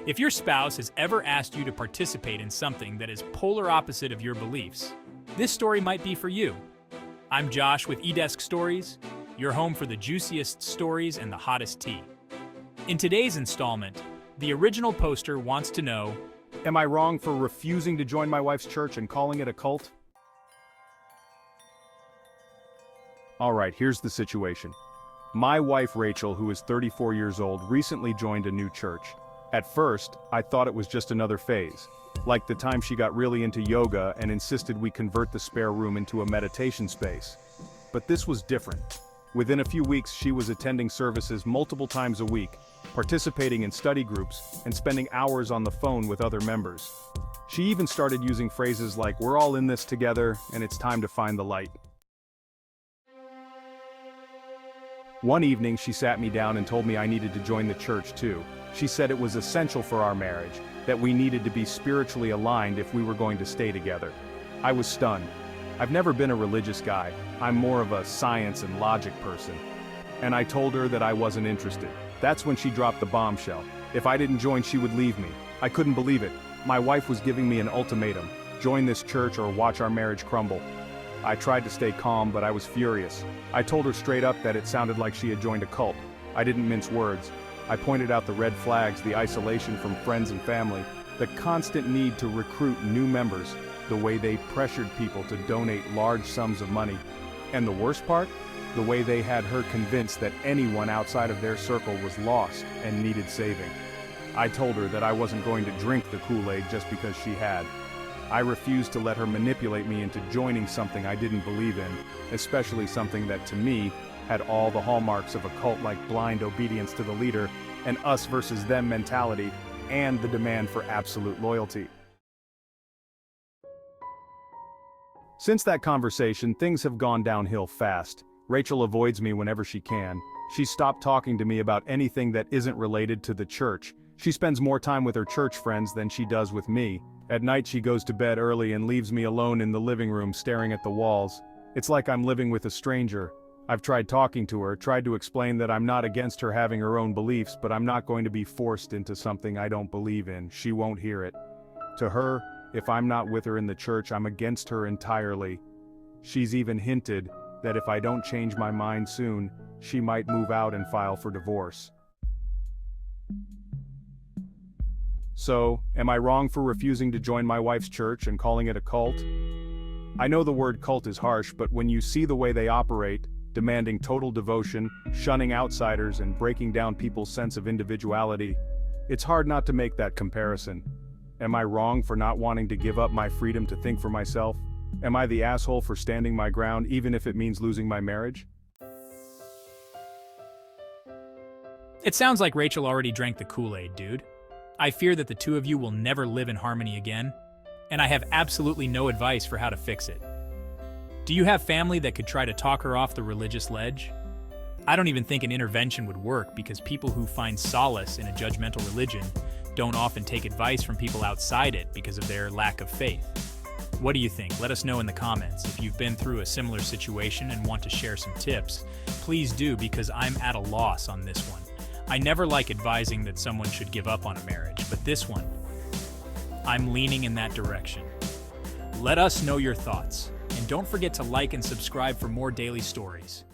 If your spouse has ever asked you to participate in something that is polar opposite of your beliefs, this story might be for you. I'm Josh with eDesk Stories, your home for the juiciest stories and the hottest tea. In today's installment, the original poster wants to know, Am I wrong for refusing to join my wife's church and calling it a cult? Alright, here's the situation. My wife Rachel, who is 34 years old, recently joined a new church. At first, I thought it was just another phase. Like the time she got really into yoga and insisted we convert the spare room into a meditation space. But this was different. Within a few weeks, she was attending services multiple times a week, participating in study groups, and spending hours on the phone with other members. She even started using phrases like, "We're all in this together, and it's time to find the light." One evening, she sat me down and told me I needed to join the church too. She said it was essential for our marriage, that we needed to be spiritually aligned if we were going to stay together. I was stunned. I've never been a religious guy. I'm more of a science and logic person. And I told her that I wasn't interested. That's when she dropped the bombshell. If I didn't join, she would leave me. I couldn't believe it. My wife was giving me an ultimatum: join this church or watch our marriage crumble. I tried to stay calm, but I was furious. I told her straight up that it sounded like she had joined a cult. I didn't mince words. I pointed out the red flags, the isolation from friends and family, the constant need to recruit new members, the way they pressured people to donate large sums of money, and the worst part, the way they had her convinced that anyone outside of their circle was lost and needed saving. I told her that I wasn't going to drink the Kool-Aid just because she had. I refused to let her manipulate me into joining something I didn't believe in, especially something that, to me, had all the hallmarks of a cult, like blind obedience to the leader, an us versus them mentality, and the demand for absolute loyalty. Since that conversation, things have gone downhill fast. Rachel avoids me whenever she can. She stopped talking to me about anything that isn't related to the church. She spends more time with her church friends than she does with me. At night she goes to bed early and leaves me alone in the living room staring at the walls. It's like I'm living with a stranger. I've tried talking to her, tried to explain that I'm not against her having her own beliefs, but I'm not going to be forced into something I don't believe in. She won't hear it. To her, if I'm not with her in the church, I'm against her entirely. She's even hinted that if I don't change my mind soon, she might move out and file for divorce. So, am I wrong for refusing to join my wife's church and calling it a cult? I know the word cult is harsh, but when you see the way they operate, demanding total devotion, shunning outsiders, and breaking down people's sense of individuality, it's hard not to make that comparison. Am I wrong for not wanting to give up my freedom to think for myself? Am I the asshole for standing my ground even if it means losing my marriage? it sounds like Rachel already drank the Kool-Aid, dude. I fear that the two of you will never live in harmony again, and I have absolutely no advice for how to fix it. Do you have family that could try to talk her off the religious ledge? I don't even think an intervention would work, because people who find solace in a judgmental religion don't often take advice from people outside it because of their lack of faith. What do you think? Let us know in the comments. If you've been through a similar situation and want to share some tips, please do, because I'm at a loss on this one. I never like advising that someone should give up on a marriage, but this one, I'm leaning in that direction. Let us know your thoughts, and don't forget to like and subscribe for more daily stories.